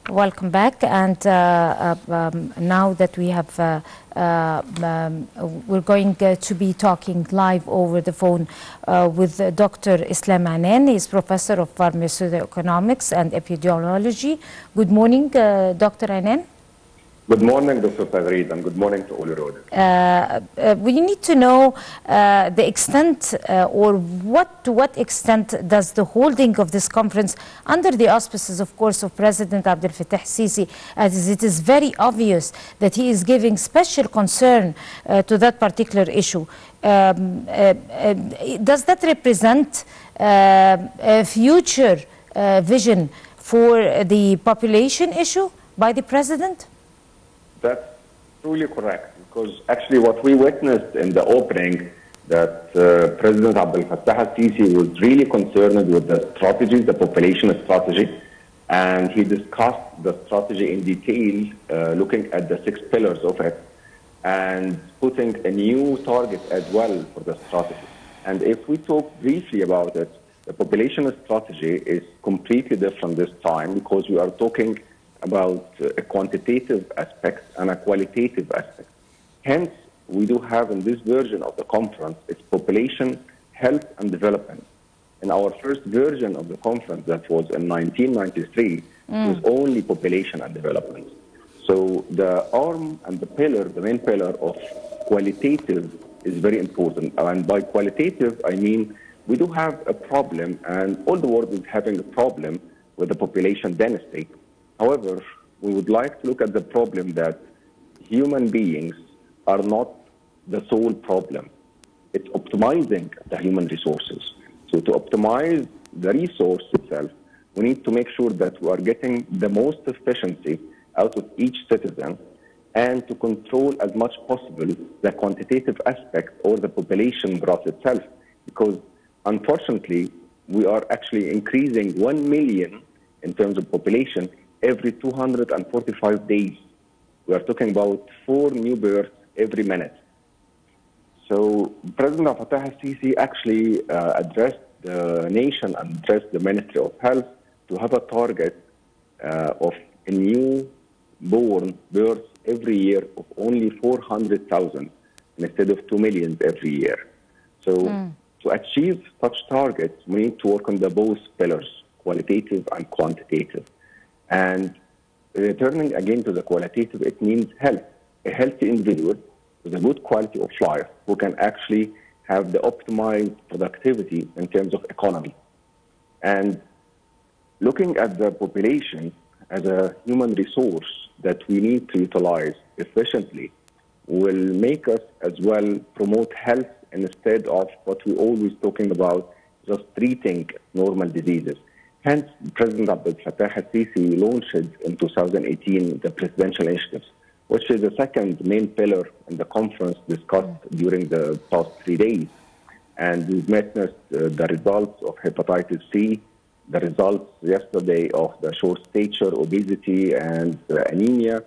Welcome back. And now that we have, we're going to be talking live over the phone with Dr. Islam Annan. He's professor of pharmaceutical economics and epidemiology. Good morning, Dr. Annan. Good morning, Dr. Farid, and good morning to all your audience. We need to know the extent or to what extent does the holding of this conference under the auspices, of course, of President Abdel Fattah Sisi, as it is very obvious that he is giving special concern to that particular issue. Does that represent a future vision for the population issue by the President? That's truly correct, because actually what we witnessed in the opening, that President Abdel Fattah Sisi was really concerned with the strategy, the population strategy, and he discussed the strategy in detail, looking at the 6 pillars of it, and putting a new target as well for the strategy. And if we talk briefly about it, the population strategy is completely different this time, because we are talking about a quantitative aspect and a qualitative aspect. Hence, we do have in this version of the conference, it's population, health, and development. In our first version of the conference, that was in 1993, it was only population and development. So the arm and the pillar, the main pillar of qualitative is very important. And by qualitative, I mean we do have a problem, and all the world is having a problem with the population density. However, we would like to look at the problem that human beings are not the sole problem. It's optimizing the human resources. So to optimize the resource itself, we need to make sure that we are getting the most efficiency out of each citizen, and to control as much possible the quantitative aspect or the population growth itself. Because unfortunately, we are actually increasing 1 million in terms of population every 245 days. We are talking about 4 new births every minute. So President Fattah Sisi actually addressed the nation and addressed the Ministry of Health to have a target of a new born births every year of only 400,000 instead of 2 million every year. So to achieve such targets, we need to work on the both pillars, qualitative and quantitative. And returning again to the qualitative, it means health. A healthy individual with a good quality of life who can actually have the optimized productivity in terms of economy. And looking at the population as a human resource that we need to utilize efficiently will make us as well promote health instead of what we're always talking about, just treating normal diseases. Hence, President Abdel Fattah Sisi launched in 2018 the presidential initiatives, which is the second main pillar in the conference discussed during the past 3 days. And we've witnessed the results of hepatitis C, the results yesterday of the short stature, obesity, and anemia.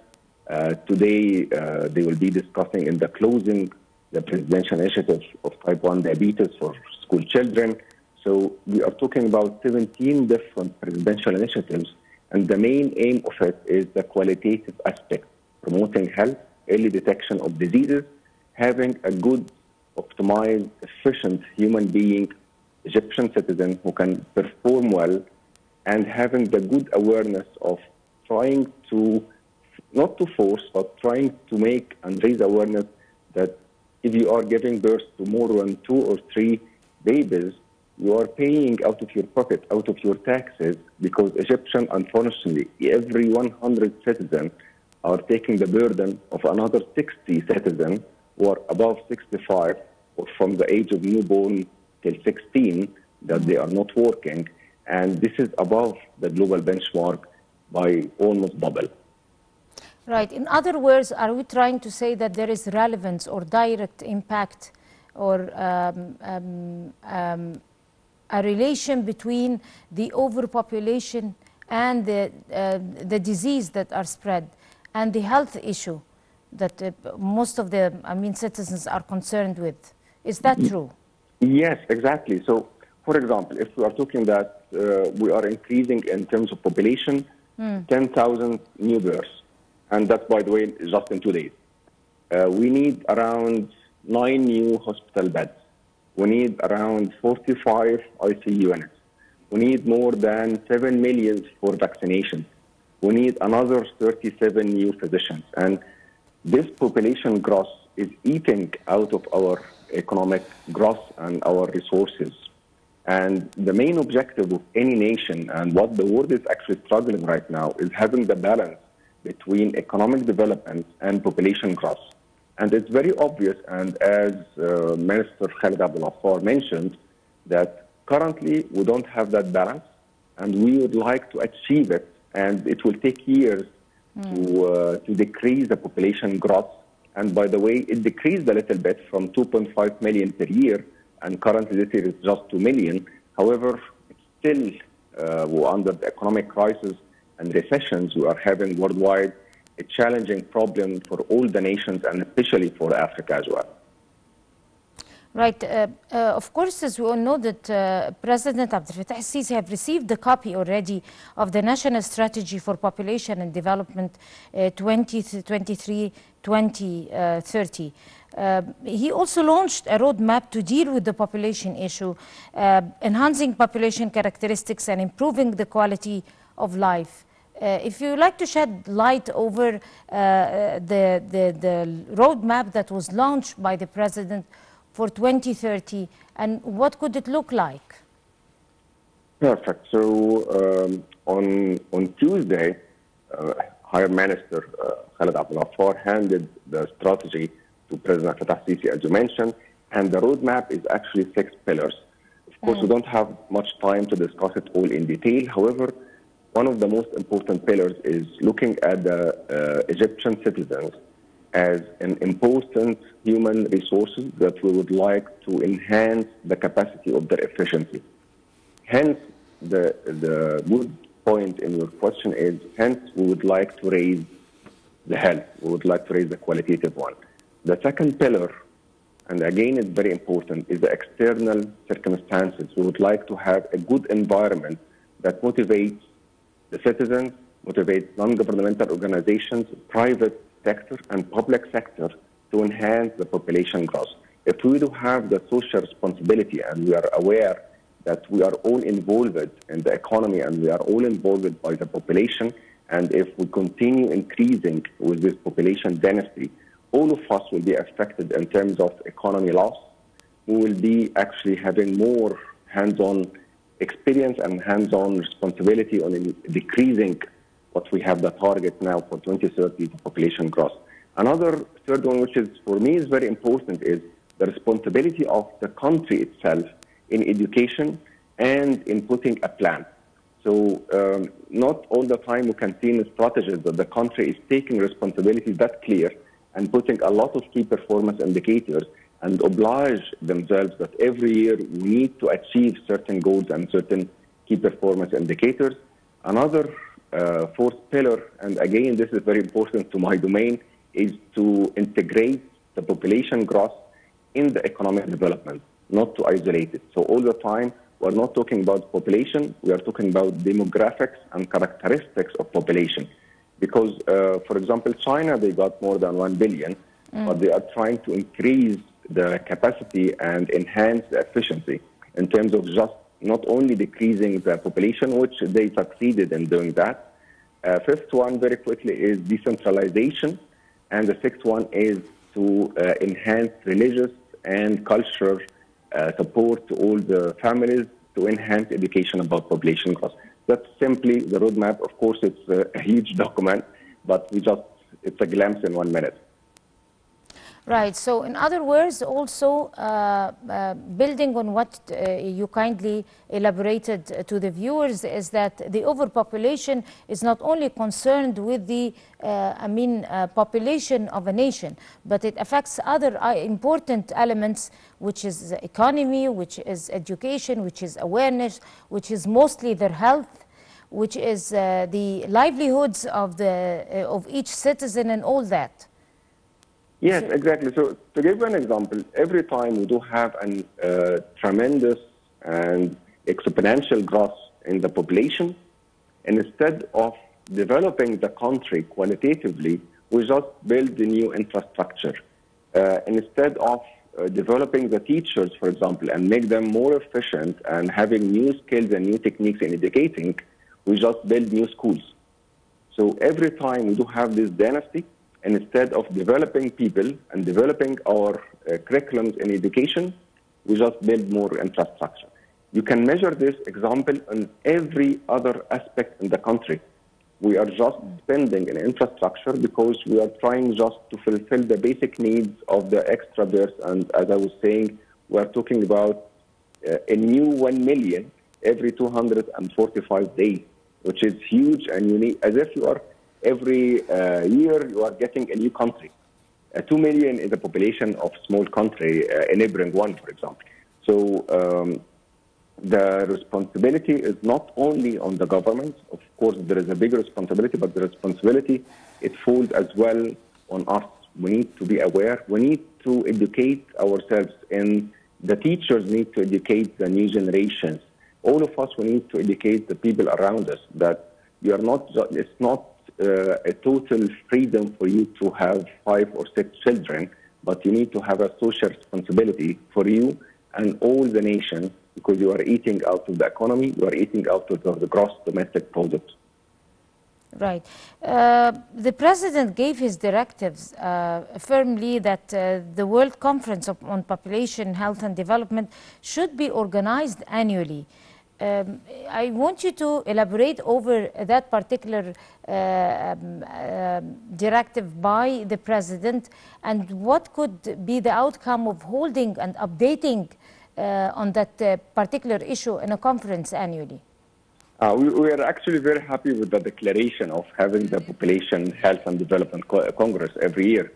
Today, they will be discussing in the closing the presidential initiatives of type 1 diabetes for school children. So we are talking about 17 different presidential initiatives, and the main aim of it is the qualitative aspect, promoting health, early detection of diseases, having a good, optimized, efficient human being, Egyptian citizen who can perform well, and having the good awareness of trying to, not to force, but trying to make and raise awareness that if you are giving birth to more than 2 or 3 babies, you are paying out of your pocket, out of your taxes, because Egyptian, unfortunately, every 100 citizens are taking the burden of another 60 citizens who are above 65 or from the age of newborn till 16 that they are not working. And this is above the global benchmark by almost double. Right. In other words, are we trying to say that there is relevance or direct impact or a relation between the overpopulation and the disease that are spread and the health issue that most of the citizens are concerned with? Is that true? Yes, exactly. So, for example, if we are talking that we are increasing in terms of population, 10,000 new births. And that's, by the way, just in 2 days. We need around 9 new hospital beds. We need around 45 ICU units. We need more than 7 million for vaccination. We need another 37 new physicians. And this population growth is eating out of our economic growth and our resources. And the main objective of any nation, and what the world is actually struggling right now, is having the balance between economic development and population growth. And it's very obvious, and as Minister Khalid Abdel mentioned, that currently we don't have that balance, and we would like to achieve it, and it will take years to decrease the population growth. And by the way, it decreased a little bit from 2.5 million per year, and currently this year is just 2 million. However, it's still we're under the economic crisis and recessions we are having worldwide, a challenging problem for all the nations and especially for Africa as well. Right. Of course, as we all know that President Abdel Fattah al-Sisi have received a copy already of the National Strategy for Population and Development 2023-2030. He also launched a roadmap to deal with the population issue, enhancing population characteristics and improving the quality of life. If you would like to shed light over the roadmap that was launched by the President for 2030, and what could it look like? Perfect. So on Tuesday, Higher Minister Khalid Abdel handed the strategy to President Fattah al-Sisi, as you mentioned, and the roadmap is actually 6 pillars. Of course, we don't have much time to discuss it all in detail. However, one of the most important pillars is looking at the Egyptian citizens as an important human resources that we would like to enhance the capacity of their efficiency. Hence, the good point in your question is, hence we would like to raise the health. We would like to raise the qualitative one. The second pillar, and again it's very important, is the external circumstances. We would like to have a good environment that motivates the citizens, motivates non-governmental organizations, private sector and public sector to enhance the population growth. If we do have the social responsibility and we are aware that we are all involved in the economy and we are all involved by the population, and if we continue increasing with this population density, all of us will be affected in terms of economy loss. We will be actually having more hands-on experience and hands-on responsibility on decreasing what we have the target now for 2030, the population growth. Another third one, which is for me is very important, is the responsibility of the country itself in education and in putting a plan. So not all the time we can see in the strategies that the country is taking responsibility that clear and putting a lot of key performance indicators and oblige themselves that every year we need to achieve certain goals and certain key performance indicators. Another fourth pillar, and again this is very important to my domain, is to integrate the population growth in the economic development, not to isolate it. So all the time we're not talking about population, we are talking about demographics and characteristics of population. Because, for example, China, they got more than 1 billion, but they are trying to increase the capacity and enhance the efficiency in terms of just not only decreasing the population, which they succeeded in doing that. Fifth one, very quickly, is decentralization. And the sixth one is to enhance religious and cultural support to all the families to enhance education about population growth. That's simply the roadmap. Of course, it's a huge document, but it's a glimpse in 1 minute. Right. So in other words, also building on what you kindly elaborated to the viewers, is that the overpopulation is not only concerned with the population of a nation, but it affects other important elements, which is economy, which is education, which is awareness, which is mostly their health, which is the livelihoods of each citizen and all that. Yes, exactly. So to give you an example, every time we do have a tremendous and exponential growth in the population, and instead of developing the country qualitatively, we just build the new infrastructure. Instead of developing the teachers, for example, and make them more efficient and having new skills and new techniques in educating, we just build new schools. So every time we do have this dynasty, and instead of developing people and developing our curriculums in education, we just build more infrastructure. You can measure this example on every other aspect in the country. We are just spending in infrastructure because we are trying just to fulfill the basic needs of the extra births. And as I was saying, we are talking about a new 1 million every 245 days, which is huge, and you need, as if you are every year you are getting a new country. 2 million is a population of small country, a neighboring one, for example. So the responsibility is not only on the government. Of course, there is a big responsibility, but the responsibility, it falls as well on us. We need to be aware. We need to educate ourselves, and the teachers need to educate the new generations. All of us, we need to educate the people around us that you are not, it's not a total freedom for you to have 5 or 6 children, but you need to have a social responsibility for you and all the nation, because you are eating out of the economy, you are eating out of the gross domestic product. Right. The president gave his directives firmly that the World Conference on Population, Health and Development should be organized annually. I want you to elaborate over that particular directive by the president, and what could be the outcome of holding and updating on that particular issue in a conference annually. We are actually very happy with the declaration of having the Population Health and Development Congress every year,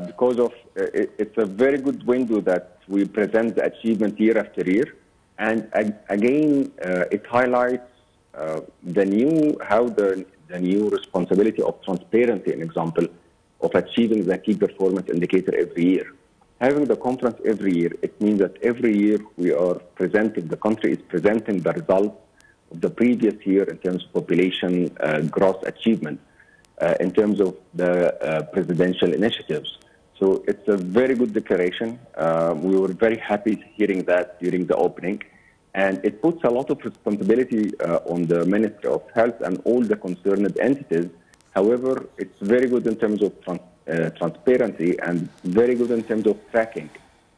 because of it's a very good window that we present the achievement year after year. And again, it highlights how the new responsibility of transparency, an example, of achieving the key performance indicator every year. Having the conference every year, it means that every year we are presenting, the country is presenting the results of the previous year in terms of population gross achievement, in terms of the presidential initiatives. So it's a very good declaration. We were very happy hearing that during the opening. And it puts a lot of responsibility on the Ministry of Health and all the concerned entities. However, it's very good in terms of transparency and very good in terms of tracking,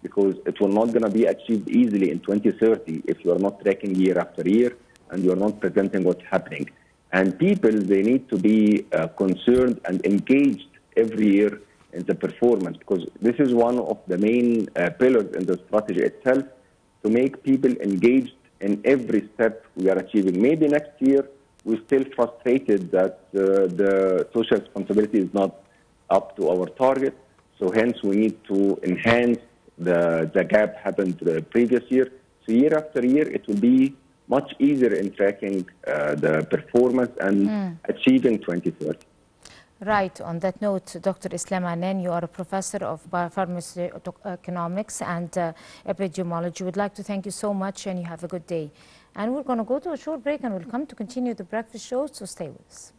because it will not going to be achieved easily in 2030 if you are not tracking year after year and you are not presenting what's happening. And people, they need to be concerned and engaged every year in the performance, because this is one of the main pillars in the strategy itself, to make people engaged in every step we are achieving. Maybe next year we're still frustrated that the social responsibility is not up to our target, so hence we need to enhance the gap happened the previous year. So year after year, it will be much easier in tracking the performance and achieving 2030. Right. On that note, Dr. Islam Annan, you are a professor of biopharmaceutics and epidemiology. We'd like to thank you so much, and you have a good day. And we're going to go to a short break, and we'll come to continue the breakfast show, so stay with us.